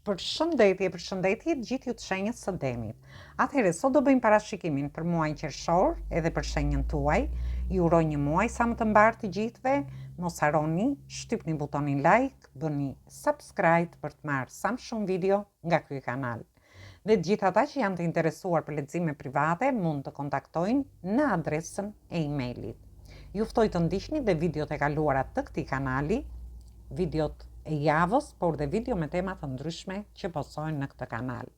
Përshëndetje gjithë ju të shenjës së demit. Atëherë, sot do bëjmë parashikimin për muajin qershor edhe për shenjën tuaj. Ju uroj një muaj sa më të mbarë të gjithëve. Mos harroni, shtypni butonin like, bëni subscribe për të marrë sa më shumë video nga ky kanal. Dhe të gjithë ata që janë të interesuar për lexime private mund të kontaktojnë në adresën e emailit. Ju ftoj të ndiqni dhe videot e kaluara të këtij kanali, videot e javës, por dhe video me tema të ndryshme që postohen në këtë kanal.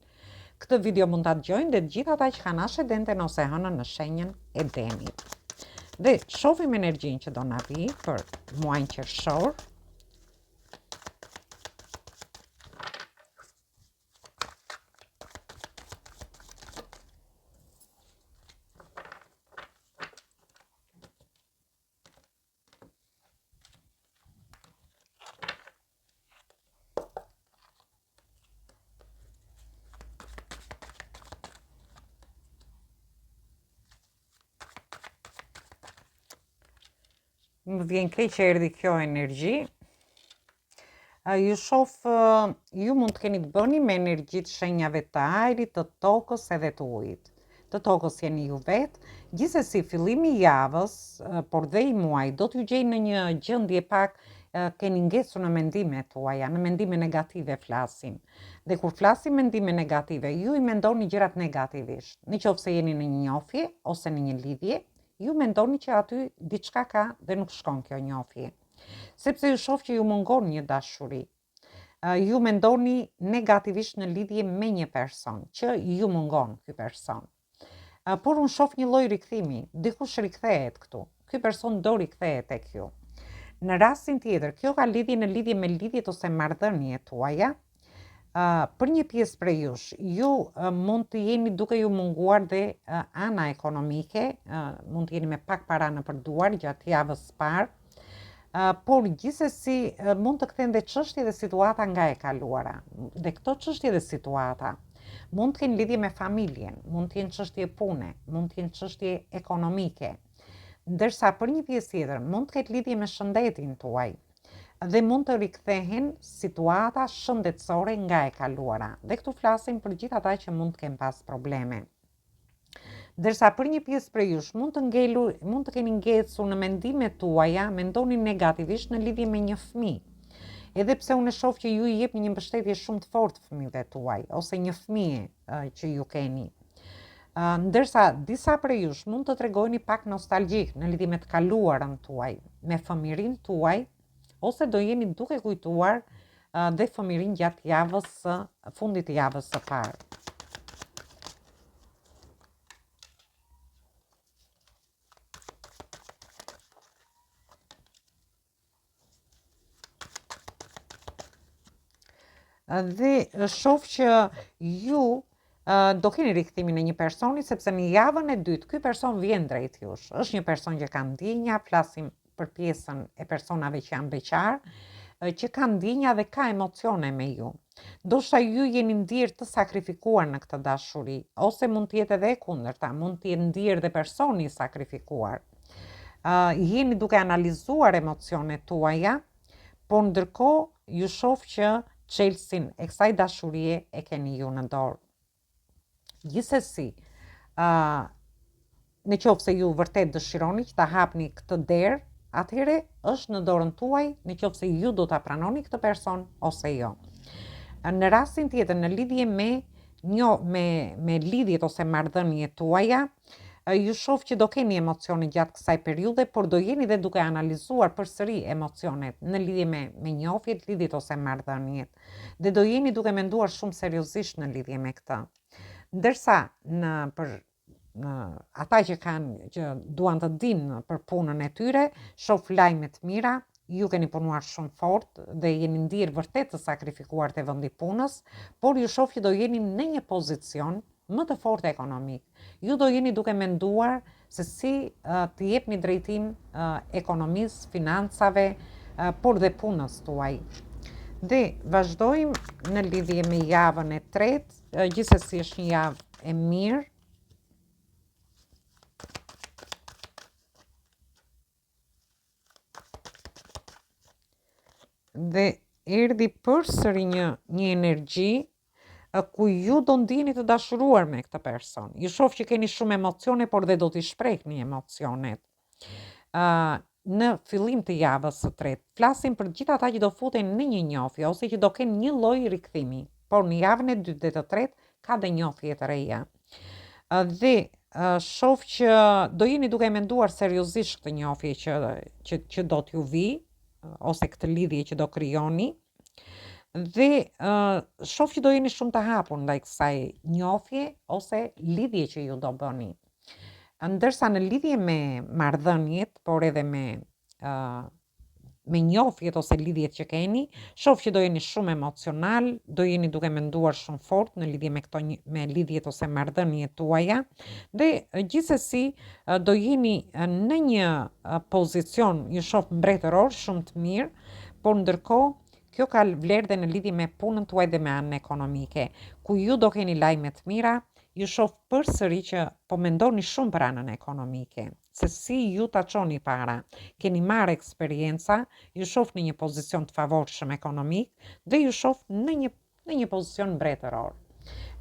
Këtë video mund ta dëgjojnë dhe të gjithë ata që kanë ascendenten ose hënën në shenjën e demit. Dhe shohim energjinë që do na vi për muajin qershor. Më vjen keq që erdhi kjo energji. Ju shoh, ju mund të keni të bëni me energjitë shenjave të ajrit, të tokës edhe të ujit. Të tokës jeni ju vetë. Gjithsesi, fillimi i javës, por dhe i muajit do t'ju gjejnë në një gjendje pak keni ngecur në mendimet tuaja, në mendime negative flasim. Dhe kur flasim mendime negative, ju i mendoni gjërat negativisht. Nëse jeni në një njohje ose në një lidhje, ju mendoni që aty diçka ka dhe nuk shkon kjo njohje. Sepse ju shoh që ju mungon një dashuri. Ju mendoni negativisht në lidhje me një person, që ju mungon ky person. Por unë shoh një lloj rikthimi, dikush rikthehet këtu. Ky person do rikthehet tek ju. Në rastin tjetër, kjo ka lidhje në lidhje me lidhjet ose marrëdhëniet tuaja. Për një pjesë prej jush, ju mund të jeni duke ju munguar dhe ana ekonomike, mund të jeni me pak para në përduar gjatë javës së parë, por gjithsesi mund të kthehen dhe çështje dhe situata nga e kaluara. Dhe këto çështje dhe situata mund të kenë lidhje me familjen, mund të jenë çështje pune, mund të jenë çështje ekonomike. Ndërsa për një pjesë tjetër mund të ketë lidhje me shëndetin tuaj. Dhe mund të rikthehen situata shëndetësore nga e kaluara. Dhe këtu flasim për gjithë ata që mund të kenë pas probleme. Ndërsa për një pjesë prej jush mund të keni ngecur në mendimet tuaja, mendoni negativisht në lidhje me një fëmijë. Edhe pse unë shoh që ju i jepni një mbështetje shumë të fortë fëmijëve tuaj ose një fëmijë që ju keni. Ndërsa disa prej jush mund të tregojeni pak nostalgjik në lidhje me të kaluarën tuaj, me fëmijërinë tuaj, ose do jeni duke kujtuar dhe fëmijërinë gjatë javës së fundit të javës së parë. Dhe shoh që ju do keni rikthimin e një personi, sepse në javën e dytë ky person vjen drejt jush. Është një person që ka ndjenja, flasim për pjesën e personave që janë beqar, që ka ndjenja dhe ka emocione me ju. Ndoshta ju jeni ndjerë të sakrifikuar në këtë dashuri, ose mund të jetë edhe e kundërta, mund të jetë ndjerë dhe personi i sakrifikuar. Jeni duke analizuar emocionet tuaja, por ndërkohë ju shoh që çelësin e kësaj dashurie e keni ju në dorë. Gjithsesi, nëse ju vërtet dëshironi që ta hapni këtë derë, atëherë është në dorën tuaj nëse ju do ta pranoni këtë person ose jo. Në rastin tjetër, në lidhje me lidhjet ose marrëdhëniet tuaja, ju shoh që do keni emocione gjatë kësaj periudhe, por do jeni dhe duke analizuar përsëri emocionet në lidhje me njohjet, lidhjet ose marrëdhëniet. Dhe do jeni duke menduar shumë seriozisht në lidhje me këtë. Ndërsa për ata që duan të dinë për punën e tyre, shoh lajme të mira, ju keni punuar shumë fort dhe jeni ndjerë vërtet të sakrifikuar te vendi punës, por ju shoh që do jeni në një pozicion më të fortë ekonomik. Ju do jeni duke menduar se si të jepni drejtim ekonomisë, financave, por dhe punës tuaj. Dhe vazhdojmë në lidhje me javën e tretë, gjithsesi është një javë e mirë. Dhe erdhi përsëri një energji ku ju do ndjeni të dashuruar me këtë person. Ju shoh që keni shumë emocione, por dhe do t'i shprehni emocionet. Në fillim të javës së tretë, flasim për gjithë ata që do futen në një njohje ose që do kenë një lloj rikthimi, por në javën e dytë dhe të tretë ka dhe njohje të reja. Dhe shoh që do jeni duke menduar seriozisht këtë njohje që do t'ju vi ose këtë lidhje që do krijoni. Dhe shoh që do jeni shumë të hapur ndaj kësaj njohje ose lidhje që ju do bëni. Ndërsa në lidhje me marrëdhëniet, por edhe me njohjet ose lidhjet që keni, shoh që do jeni shumë emocional, do jeni duke menduar shumë fort në lidhje me lidhjet ose marrëdhëniet tuaja, dhe gjithsesi do jeni në një pozicion, ju shoh mbretëror shumë të mirë, por ndërkohë kjo ka vlerë dhe në lidhje me punën tuaj dhe me anën ekonomike, ku ju do keni lajme të mira. Ju shoh përsëri që po mendoni shumë për anën ekonomike, se si ju ta çoni para, keni marrë eksperienca, ju shoh në një pozicion të favorshëm ekonomik dhe ju shoh në një pozicion mbretëror.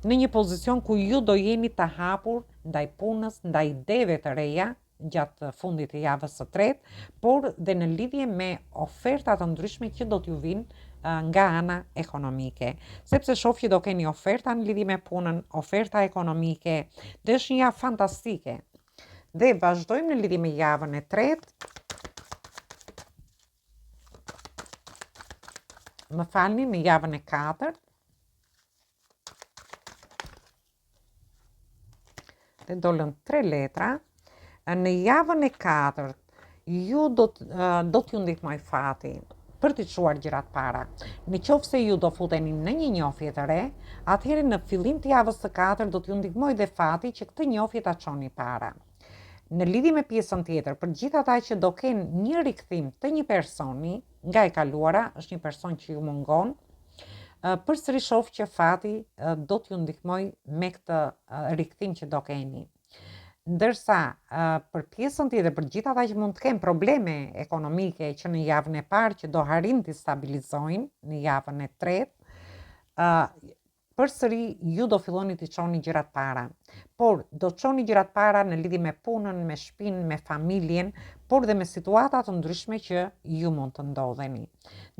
Në një pozicion ku ju do jeni të hapur ndaj punës, ndaj ideve të reja gjatë fundit të javës së tretë, por dhe në lidhje me oferta të ndryshme që do t'ju vinë nga ana ekonomike, sepse shoh që do keni oferta në lidhje me punën, oferta ekonomike, dhe është një javë fantastike. Dhe vazhdojmë në lidhje me javën e tretë. Më falni, në javën e katërt. Dhe dolën 3 letra. Në javën e katërt, ju do t'ju ndihmoj fati për t'i çuar gjërat para. Në qoftë se ju do futeni në një njohje të re, atëherë në fillim të javës së katërt do t'ju ndihmoj dhe fati që këtë njohje ta çoni para. Në lidhje me pjesën tjetër, për gjithë ata që do kenë një rikthim të një personi nga e kaluara, është një person që ju mungon, përsëri shoh që fati do t'ju ndihmoj me këtë rikthim që do keni. Ndërsa për pjesën tjetër, për gjithë ata që mund të kenë probleme ekonomike që në javën e parë që do harin të stabilizojnë në javën e tretë, përsëri ju do filloni të çoni gjërat para. Por do çoni gjërat para në lidhje me punën, me shtëpinë, me familjen, por dhe me situata të ndryshme që ju mund të ndodheni.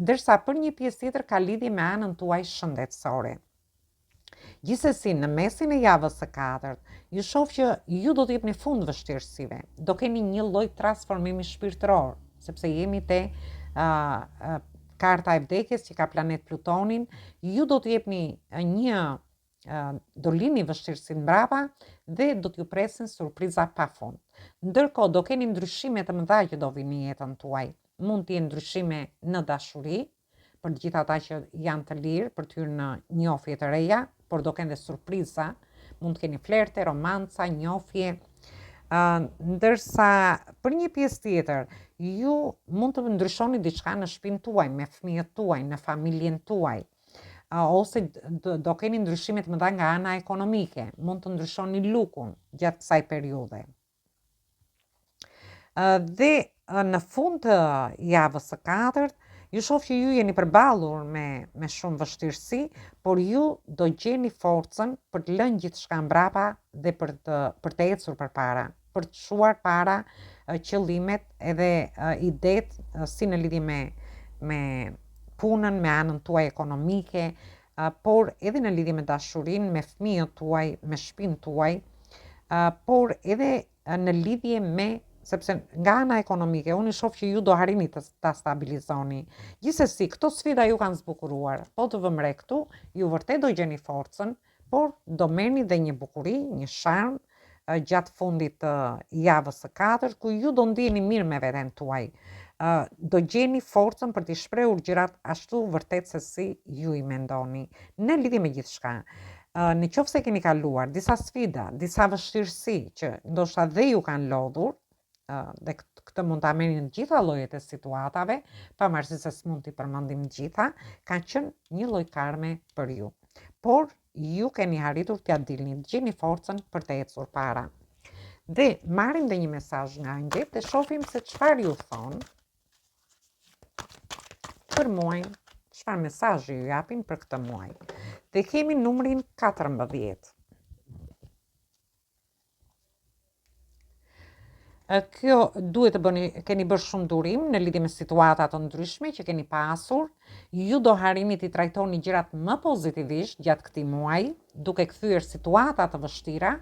Ndërsa për një pjesë tjetër ka lidhje me anën tuaj shëndetësore. Gjithsesi, në mesin e javës së katërt, ju shoh që ju do të jepni fund vështirësive. Do keni një lloj transformimi shpirtëror, sepse jemi te karta e vdekjes që ka planet Plutonin. Ju do të jepni do lini vështirësi mbrapa dhe do t'ju presin surpriza pafund. Ndërkohë do keni ndryshime të mëdha që do vinë në jetën tuaj. Mund të jenë ndryshime në dashuri, për të gjithë ata që janë të lirë për t'hyrë në njohje të reja, por do kenë dhe surpriza, mund të keni flerte, romanca, njohje. Ndërsa për një pjesë tjetër, ju mund të ndryshoni diçka në shtëpinë tuaj, me fëmijët tuaj, në familjen tuaj, ose do keni ndryshime të mëdha nga ana ekonomike, mund të ndryshoni lukun gjatë kësaj periudhe. Dhe në fund të javës së katërt, ju shoh që ju jeni përballur me shumë vështirësi, por ju do gjeni forcën për të lënë gjithçka mbrapa dhe për të ecur përpara, për të çuar para qëllimet edhe idetë si në lidhje me punën, me anën tuaj ekonomike, por edhe në lidhje me dashurinë, me fëmijët tuaj, me shtëpinë tuaj, por edhe në lidhje me, sepse nga ana ekonomike, unë shoh që ju do harini ta stabilizoni. Gjithsesi, këto sfida ju kanë zbukuruar. Po të vëmë re këtu, ju vërtet do gjeni forcën, por do merrni dhe një bukuri, një sharm gjatë fundit të javës së katërt, ku ju do ndiheni mirë me veten tuaj. Do gjeni forcën për t'i shprehur gjërat ashtu vërtet se si ju i mendoni, në lidhje me gjithçka. Në qoftë se keni kaluar disa sfida, disa vështirësi që ndoshta dhe ju kanë lodhur, dhe këtë mund ta merrni në gjitha llojet e situatave, pavarësisht se s'mund t'i përmendim të gjitha, kanë qenë një lloj karme për ju. Por ju keni arritur t'ia dilni, të gjeni forcën për të ecur para. Dhe marrim dhe një mesazh nga angjëjt dhe shohim se çfarë ju thon për muajin çfarë mesazhi ju japin për këtë muaj. Dhe kemi numrin 14. Kjo duhet të keni bërë shumë durim në lidhje me situata të ndryshme që keni pasur. Ju do harrini të trajtoni gjërat më pozitivisht gjatë këtij muaji, duke kthyer situata të vështira,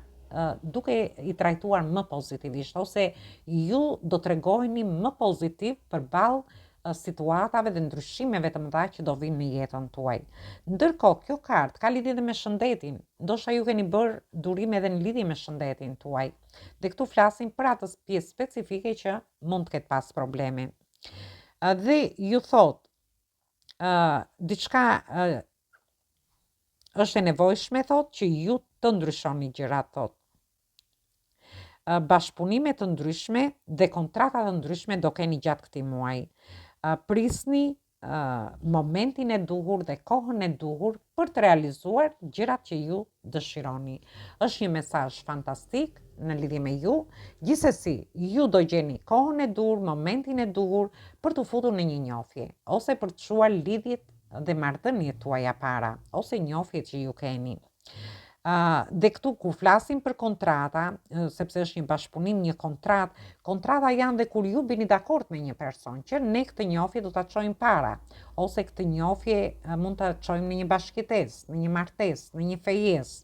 duke i trajtuar më pozitivisht, ose ju do tregojeni më pozitiv përballë situatave dhe ndryshimeve të mëdha që do vinë në jetën tuaj. Ndërkohë, kjo kartë ka lidhje edhe me shëndetin. Ndoshta ju keni bërë durim edhe në lidhje me shëndetin tuaj. Dhe këtu flasim për atë pjesë specifike që mund të ketë pas probleme. Dhe ju thot, diçka është e nevojshme, thot, që ju të ndryshoni gjërat, thot. Bashkëpunime të ndryshme dhe kontrata të ndryshme do keni gjatë këtij muaji. Prisni momentin e duhur dhe kohën e duhur për të realizuar gjërat që ju dëshironi. Është një mesazh fantastik në lidhje me ju. Gjithsesi, ju do gjeni kohën e duhur, momentin e duhur për të futur në një njohje, ose për të çuar lidhjet dhe marrëdhëniet tuaja para, ose njohjet që ju keni. Dhe këtu kur flasim për kontrata, sepse është një bashkëpunim, një kontrata janë dhe kur ju bini dakord me një person që ne këtë njohje do ta çojmë para, ose këtë njohje mund ta çojmë në një bashkëtesë, në një martesë, në një fejesë.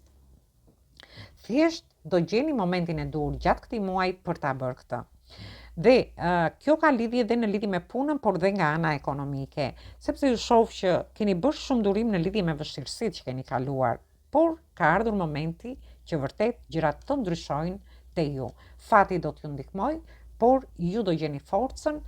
Thjesht do gjeni momentin e duhur gjatë këtij muaji për ta bërë këtë. Dhe kjo ka lidhje dhe në lidhje me punën, por dhe nga ana ekonomike, sepse ju shoh që keni bërë shumë durim në lidhje me vështirësitë që keni kaluar, por ka ardhur momenti që vërtet gjërat të ndryshojnë te ju. Fati do t'ju ndihmoj, por ju do gjeni forcën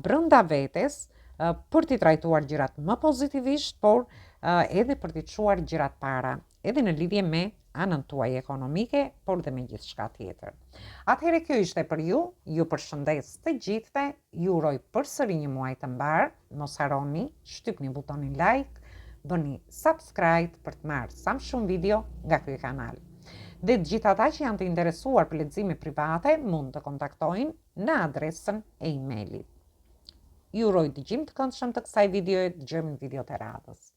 brenda vetes për t'i trajtuar gjërat më pozitivisht, por edhe për t'i çuar gjërat para, edhe në lidhje me anën tuaj ekonomike, por dhe me gjithçka tjetër. Atëherë kjo ishte për ju përshëndes të gjithëve, ju uroj përsëri një muaj të mbar, mos harroni, shtypni butonin like, bëni subscribe për të marrë sa më shumë video nga ky kanal. Dhe të gjithë ata që janë të interesuar për lexime private mund të kontaktojnë në adresën e email-it. Ju uroj dëgjim të këndshëm të kësaj videoje, dëgjojmë në video të radhës.